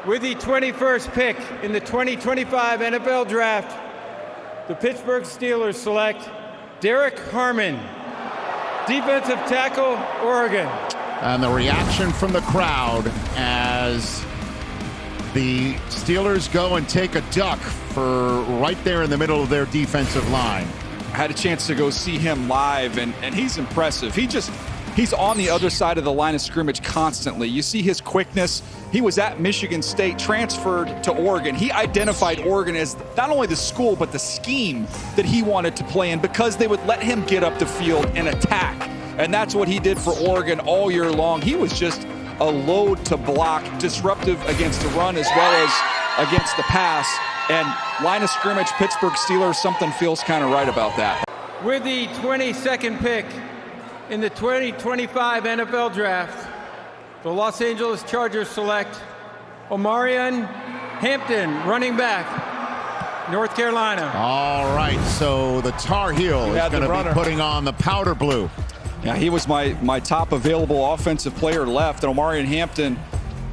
With the 21st pick in the 2025 NFL Draft, the Pittsburgh Steelers select Derek Harmon, defensive tackle, Oregon. And the reaction from the crowd as the Steelers go and take a duck for right there in the middle of their defensive line. I had a chance to go see him live, and he's impressive. He's on the other side of the line of scrimmage constantly. You see his quickness. He was at Michigan State, transferred to Oregon. He identified Oregon as not only the school, but the scheme that he wanted to play in because they would let him get up the field and attack. And that's what he did for Oregon all year long. He was just a load to block, disruptive against the run as well as against the pass. And line of scrimmage, Pittsburgh Steelers, something feels kind of right about that. With the 22nd pick in the 2025 NFL Draft, the Los Angeles Chargers select Omarion Hampton, running back, North Carolina. All right, so the Tar Heel is going to be putting on the powder blue. Yeah, he was my top available offensive player left, and Omarion Hampton.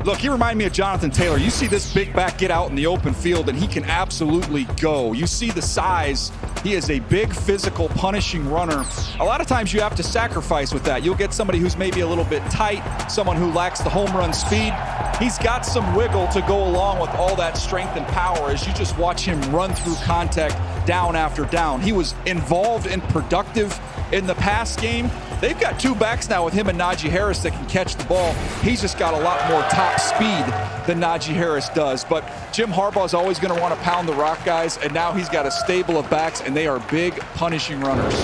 Look, he reminded me of Jonathan Taylor. You see this big back get out in the open field, and he can absolutely go. You see the size. He is a big, physical, punishing runner. A lot of times you have to sacrifice with that. You'll get somebody who's maybe a little bit tight, someone who lacks the home run speed. He's got some wiggle to go along with all that strength and power as you just watch him run through contact down after down. He was involved and productive in the pass game. They've got two backs now with him and Najee Harris that can catch the ball. He's just got a lot more top speed than Najee Harris does. But Jim Harbaugh's always going to want to pound the rock, guys, and now he's got a stable of backs, and they are big, punishing runners.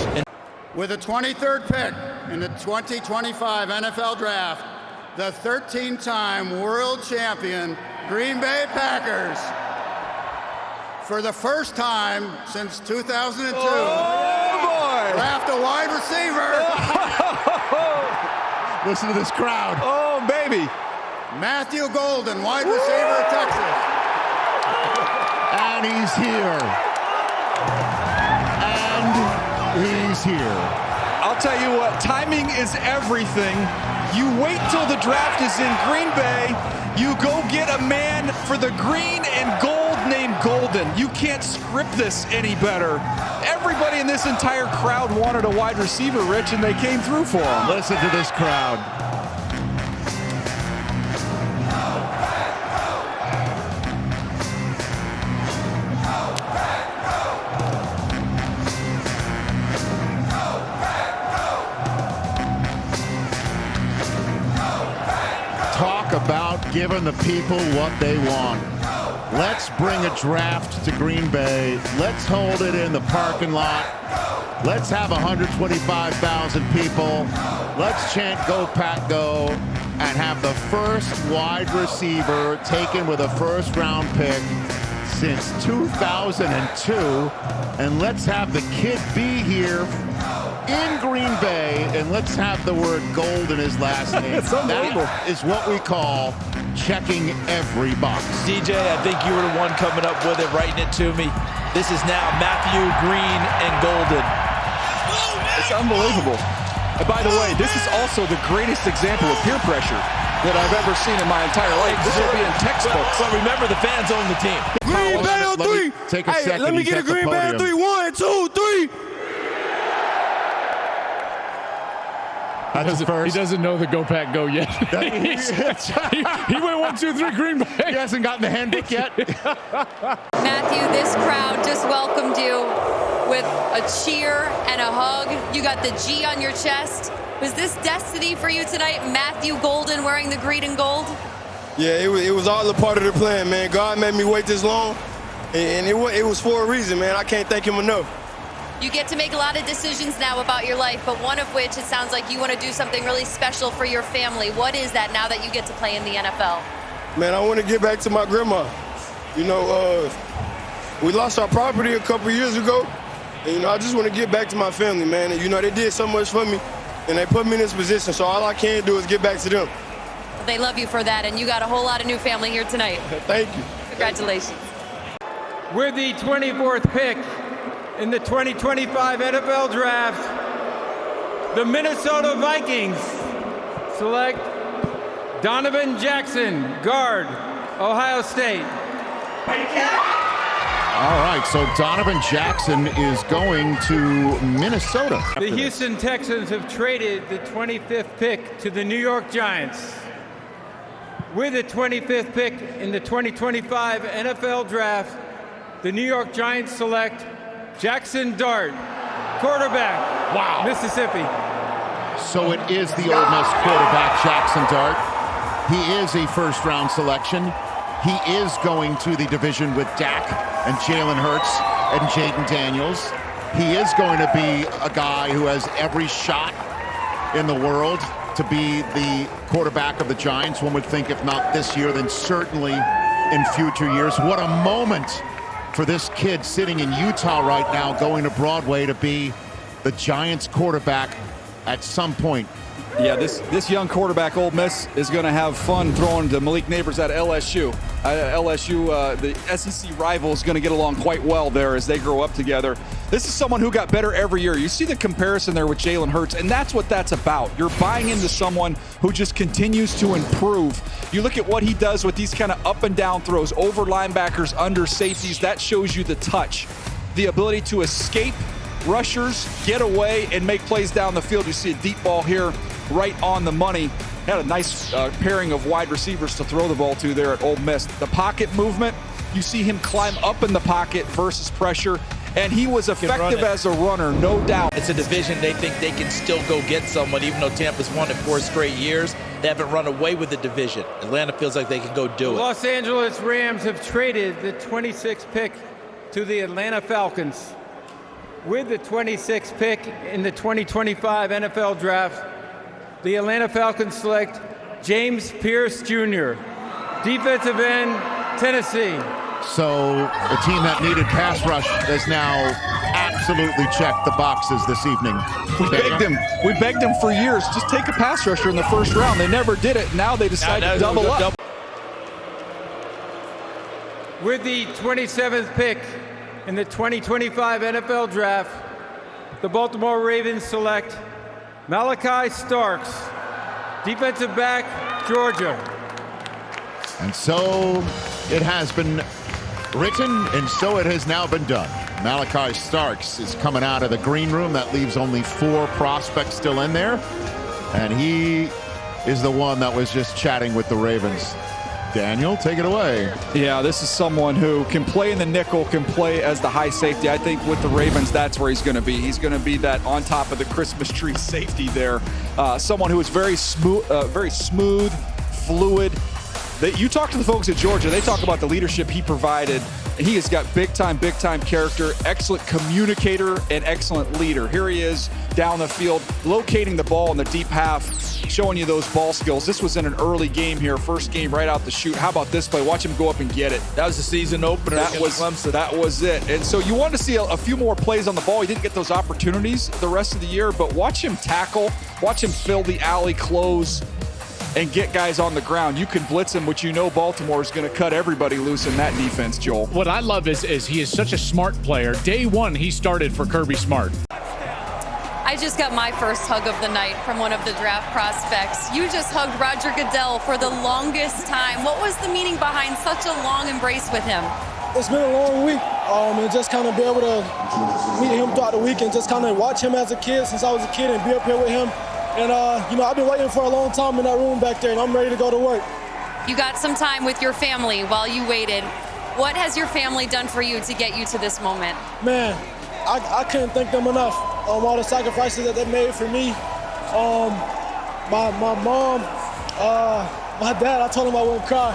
With the 23rd pick in the 2025 NFL Draft, the 13-time world champion Green Bay Packers, for the first time since 2002, draft a wide receiver. Listen to this crowd. Oh, baby. Matthew Golden, wide receiver of Texas. And he's here. And he's here. I'll tell you what, timing is everything. You wait till the draft is in Green Bay. You go get a man for the green and gold named Golden. You can't script this any better. Everybody in this entire crowd wanted a wide receiver, Rich, and they came through for him. Listen to this crowd. Talk about giving the people what they want. Let's bring a draft to Green Bay. Let's hold it in the parking lot. Let's have 125,000 people. Let's chant "Go Pack Go" and have the first wide receiver taken with a first-round pick since 2002. And let's have the kid be here in Green Bay, and let's have the word gold in his last name. That is what we call checking every box. DJ, I think you were the one coming up with it, writing it to me. This is now Matthew Green and Golden. It's unbelievable. And by the way, this is also the greatest example of peer pressure that I've ever seen in my entire life. This will be in textbooks. But remember, the fans own the team. Green Bay on three. Take a second. Let me get a Green Bay on 3. 1, 2, 3. He doesn't know the Go Pack Go yet. he went 1, 2, 3 Green Bay. He hasn't gotten the handbook yet. Matthew, this crowd just welcomed you with a cheer and a hug. You got the G on your chest. Was this destiny for you tonight, Matthew Golden wearing the green and gold? Yeah, it was all a part of the plan, man. God made me wait this long, and it was for a reason, man. I can't thank him enough. You get to make a lot of decisions now about your life, but one of which it sounds like you want to do something really special for your family. What is that now that you get to play in the NFL? Man, I want to get back to my grandma. You know, we lost our property a couple years ago, and, you know, I just want to get back to my family, man. And, you know, they did so much for me, and they put me in this position, so all I can do is get back to them. They love you for that, and you got a whole lot of new family here tonight. Thank you. Congratulations. With the 24th pick in the 2025 NFL Draft, the Minnesota Vikings select Donovan Jackson, guard, Ohio State. All right, so Donovan Jackson is going to Minnesota. The Houston Texans have traded the 25th pick to the New York Giants. With the 25th pick in the 2025 NFL Draft, the New York Giants select Jackson Dart, quarterback, Mississippi. So it is the Ole Miss quarterback, Jackson Dart. He is a first-round selection. He is going to the division with Dak and Jalen Hurts and Jaden Daniels. He is going to be a guy who has every shot in the world to be the quarterback of the Giants. One would think if not this year, then certainly in future years. What a moment for this kid sitting in Utah right now, going to Broadway to be the Giants quarterback at some point. Yeah, this young quarterback, Ole Miss, is going to have fun throwing to Malik Neighbors at LSU. The SEC rival, is going to get along quite well there as they grow up together. This is someone who got better every year. You see the comparison there with Jalen Hurts, and that's what that's about. You're buying into someone who just continues to improve. You look at what he does with these kind of up and down throws, over linebackers, under safeties. That shows you the touch, the ability to escape rushers, get away, and make plays down the field. You see a deep ball here, right on the money. Had a nice pairing of wide receivers to throw the ball to there at Ole Miss. The pocket movement, you see him climb up in the pocket versus pressure, and he was effective as a runner, no doubt. It's a division they think they can still go get someone, even though Tampa's won it 4 straight years. They haven't run away with the division. Atlanta feels like they can go do it. The Los Angeles Rams have traded the 26th pick to the Atlanta Falcons. With the 26th pick in the 2025 NFL Draft, the Atlanta Falcons select James Pierce Jr., defensive end, Tennessee. So the team that needed pass rush has now absolutely checked the boxes this evening. We begged him for years, just take a pass rusher in the first round. They never did it. Now they decided to double up. With the 27th pick in the 2025 NFL Draft, the Baltimore Ravens select Malachi Starks, defensive back, Georgia. And so it has been written, and so it has now been done. Malachi Starks is coming out of the green room. That leaves only 4 prospects still in there. And he is the one that was just chatting with the Ravens. Daniel, take it away. Yeah, this is someone who can play in the nickel, can play as the high safety. I think with the Ravens, that's where he's going to be. He's going to be that on top of the Christmas tree safety there. Someone who is very smooth, fluid. You talk to the folks at Georgia, they talk about the leadership he provided. He has got big time character, excellent communicator, and excellent leader. Here he is down the field, locating the ball in the deep half, showing you those ball skills. This was in an early game here, first game right out the chute. How about this play? Watch him go up and get it. That was the season opener. That was it. And so you wanted to see a few more plays on the ball. He didn't get those opportunities the rest of the year, but watch him tackle, watch him fill the alley, close, and get guys on the ground. You can blitz him, which you know Baltimore is going to cut everybody loose in that defense, Joel. What I love is he is such a smart player. Day one, he started for Kirby Smart. I just got my first hug of the night from one of the draft prospects. You just hugged Roger Goodell for the longest time. What was the meaning behind such a long embrace with him? It's been a long week, and just kind of be able to meet him throughout the week and just kind of watch him as a kid since I was a kid and be up here with him. And, I've been waiting for a long time in that room back there, and I'm ready to go to work. You got some time with your family while you waited. What has your family done for you to get you to this moment? Man, I couldn't thank them enough. All the sacrifices that they made for me. My mom, my dad, I told him I wouldn't cry.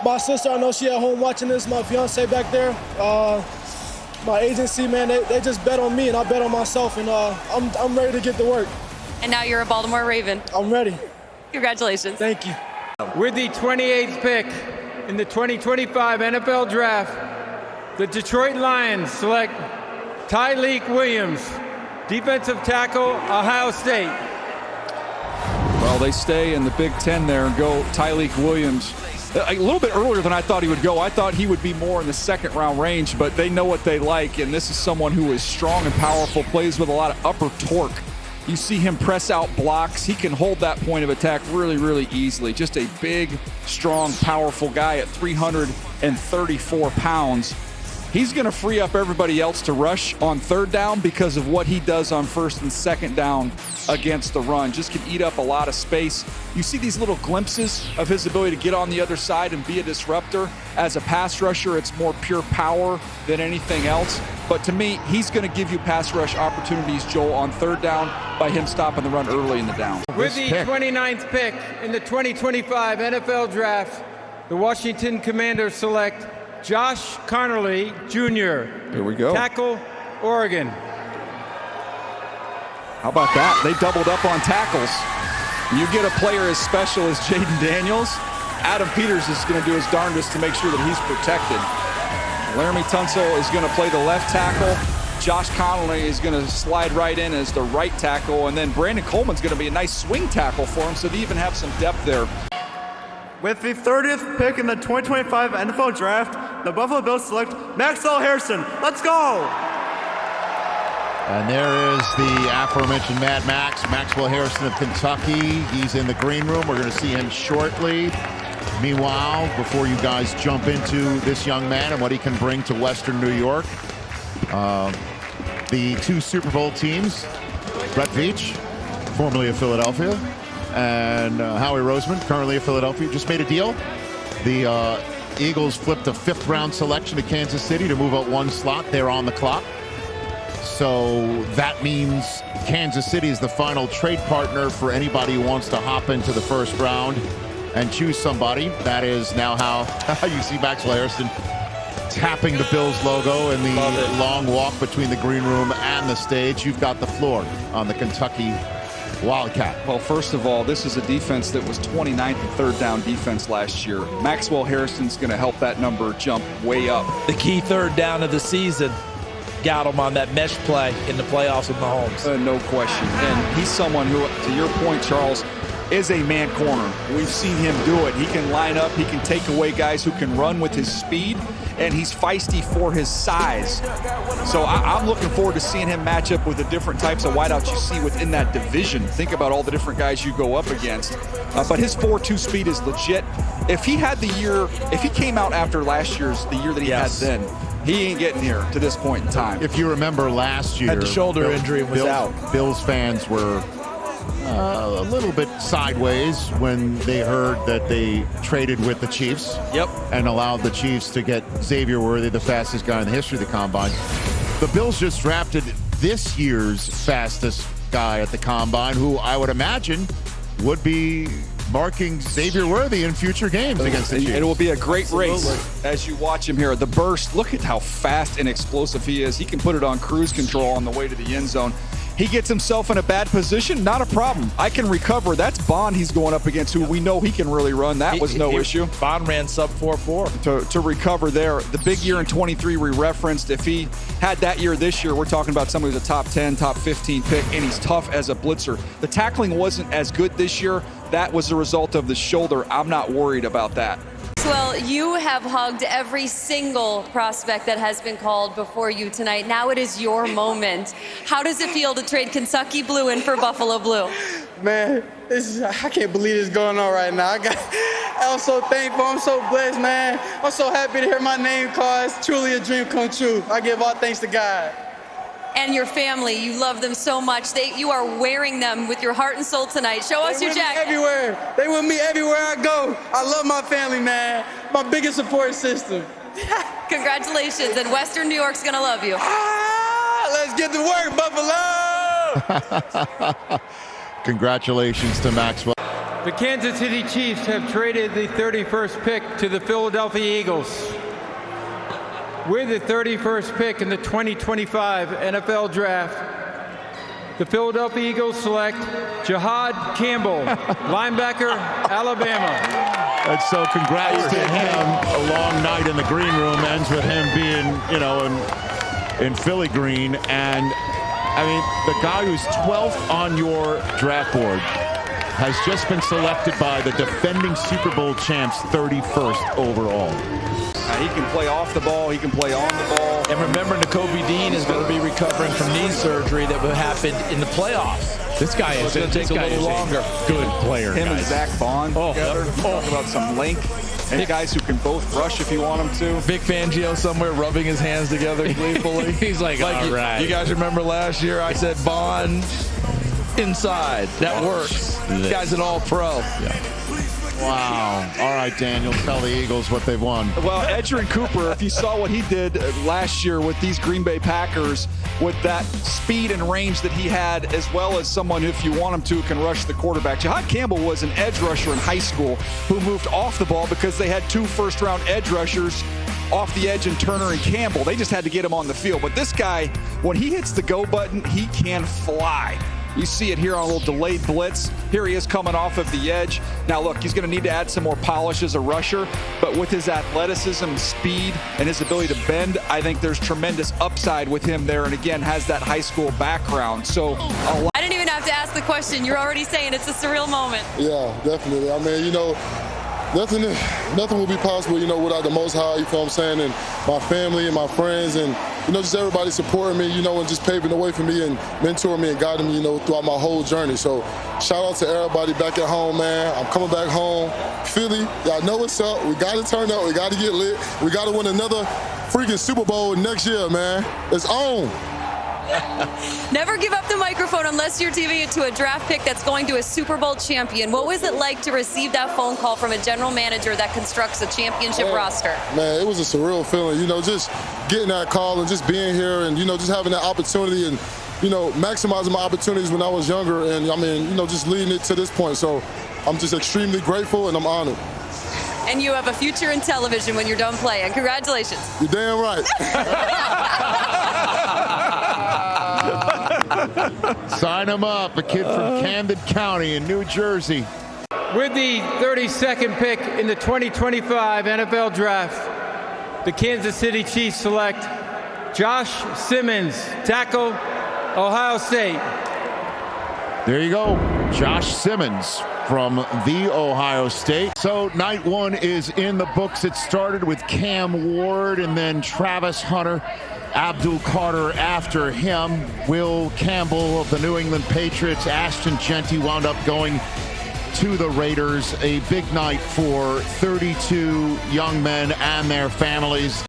My sister, I know she at home watching this, my fiance back there. My agency, man, they just bet on me, and I bet on myself, and I'm ready to get to work. And now you're a Baltimore Raven. I'm ready. Congratulations. Thank you. With the 28th pick in the 2025 NFL Draft, the Detroit Lions select Tyleik Williams, defensive tackle, Ohio State. Well, they stay in the Big Ten there and go Tyleik Williams. A little bit earlier than I thought he would go. I thought he would be more in the second round range, but they know what they like, and this is someone who is strong and powerful, plays with a lot of upper torque. You see him press out blocks. He can hold that point of attack really, really easily. Just a big, strong, powerful guy at 334 pounds. He's going to free up everybody else to rush on third down because of what he does on first and second down against the run. Just can eat up a lot of space. You see these little glimpses of his ability to get on the other side and be a disruptor. As a pass rusher, it's more pure power than anything else. But to me, he's going to give you pass rush opportunities, Joel, on third down by him stopping the run early in the down. With the 29th pick in the 2025 NFL Draft, the Washington Commanders select Josh Conerly Jr. Here we go. Tackle, Oregon. How about that? They doubled up on tackles. You get a player as special as Jaden Daniels, Adam Peters is going to do his darndest to make sure that he's protected. Laramie Tunsil is going to play the left tackle. Josh Conerly is going to slide right in as the right tackle. And then Brandon Coleman's going to be a nice swing tackle for him, so they even have some depth there. With the 30th pick in the 2025 NFL Draft, the Buffalo Bills select Maxwell Harrison. Let's go! And there is the aforementioned Mad Max, Maxwell Harrison of Kentucky. He's in the green room. We're going to see him shortly. Meanwhile, before you guys jump into this young man and what he can bring to Western New York, the two Super Bowl teams, Brett Veach, formerly of Philadelphia, and Howie Roseman, currently of Philadelphia, just made a deal. The Eagles flipped a 5th round selection to Kansas City to move out one slot. They're on the clock. So that means Kansas City is the final trade partner for anybody who wants to hop into the first round and choose somebody. That is now how you see Maxwell Harrison tapping the Bills logo in the long walk between the green room and the stage. You've got the floor on the Kentucky Wildcat. Well, first of all, this is a defense that was 29th in third down defense last year. Maxwell Harrison's going to help that number jump way up. The key third down of the season got him on that mesh play in the playoffs with Mahomes. No question. And he's someone who, to your point, Charles, is a man corner. We've seen him do it. He can line up. He can take away guys who can run with his speed, and he's feisty for his size. So I'm looking forward to seeing him match up with the different types of wideouts you see within that division. Think about all the different guys you go up against. But his 4.2 speed is legit. If he had the year, if he came out after last year's, the year that he had then, he ain't getting here to this point in time. If you remember last year, had the shoulder injury and was out. Bills fans were a little bit sideways when they heard that they traded with the Chiefs. Yep. And allowed the Chiefs to get Xavier Worthy, the fastest guy in the history of the Combine. The Bills just drafted this year's fastest guy at the Combine, who I would imagine would be marking Xavier Worthy in future games against the Chiefs. It will be a great race as you watch him here. The burst, look at how fast and explosive he is. He can put it on cruise control on the way to the end zone. He gets himself in a bad position, not a problem. I can recover. That's Bond he's going up against, who we know he can really run. That was no issue. Bond ran sub 4.4. To recover there. The big year in 23 we referenced. If he had that year this year, we're talking about somebody who's a top 10, top 15 pick, and he's tough as a blitzer. The tackling wasn't as good this year. That was the result of the shoulder. I'm not worried about that. Well, you have hugged every single prospect that has been called before you tonight. Now it is your moment. How does it feel to trade Kentucky Blue in for Buffalo Blue? Man, I can't believe this is going on right now. I'm so thankful. I'm so blessed, man. I'm so happy to hear my name called. It's truly a dream come true. I give all thanks to God. And your family, you love them so much. You are wearing them with your heart and soul tonight. Show us your jacket. Everywhere. They with me everywhere I go. I love my family, man. My biggest support system. Congratulations, and Western New York's gonna love you. Let's get to work, Buffalo! Congratulations to Maxwell. The Kansas City Chiefs have traded the 31st pick to the Philadelphia Eagles. With the 31st pick in the 2025 NFL Draft, the Philadelphia Eagles select Jihad Campbell, linebacker, Alabama. And so congrats to him. A long night in the green room ends with him being, in Philly green. And, I mean, the guy who's 12th on your draft board has just been selected by the defending Super Bowl champs 31st overall. He can play off the ball. He can play on the ball. And remember, Nakobe Dean is going to be recovering from knee surgery that happened in the playoffs. This guy is going to take a little longer. Good player, Him and guys. Zach Bond together. Talk about some length. And guys who can both rush if you want them to. Vic Fangio somewhere rubbing his hands together gleefully. He's like, all right. You guys remember last year I said Bond inside. That works. This guy's an all-pro. Yeah. Wow. All right, Daniel, tell the Eagles what they've won. Well, Edgerrin Cooper, if you saw what he did last year with these Green Bay Packers, with that speed and range that he had, as well as someone, if you want him to, can rush the quarterback. Jahad Campbell was an edge rusher in high school who moved off the ball because they had 2 first-round edge rushers off the edge in Turner and Campbell. They just had to get him on the field. But this guy, when he hits the go button, he can fly. You see it here on a little delayed blitz. Here he is coming off of the edge. Now, look, he's going to need to add some more polish as a rusher, but with his athleticism, speed, and his ability to bend, I think there's tremendous upside with him there, and again, has that high school background. So I didn't even have to ask the question. You're already saying it's a surreal moment. Yeah, definitely. I mean, you know, nothing will be possible, you know, without the Most High, you feel what I'm saying, and my family and my friends and, you know, just everybody supporting me, you know, and just paving the way for me and mentoring me and guiding me, you know, throughout my whole journey. So shout out to everybody back at home, man. I'm coming back home. Philly, y'all know what's up. We got to turn up. We got to get lit. We got to win another freaking Super Bowl next year, man. It's on. Never give up the microphone unless you're giving it to a draft pick that's going to a Super Bowl champion. What was it like to receive that phone call from a general manager that constructs a championship roster? Man, it was a surreal feeling, you know, just getting that call and just being here and, you know, just having that opportunity and, you know, maximizing my opportunities when I was younger and, I mean, you know, just leading it to this point. So I'm just extremely grateful and I'm honored. And you have a future in television when you're done playing. Congratulations. You're damn right. Sign him up, a kid from Camden County in New Jersey. With the 32nd pick in the 2025 NFL Draft, the Kansas City Chiefs select Josh Simmons, tackle, Ohio State. There you go, Josh Simmons from the Ohio State. So night 1 is in the books. It started with Cam Ward and then Travis Hunter, Abdul Carter after him. Will Campbell of the New England Patriots, Ashton Genty wound up going to the Raiders. A big night for 32 young men and their families.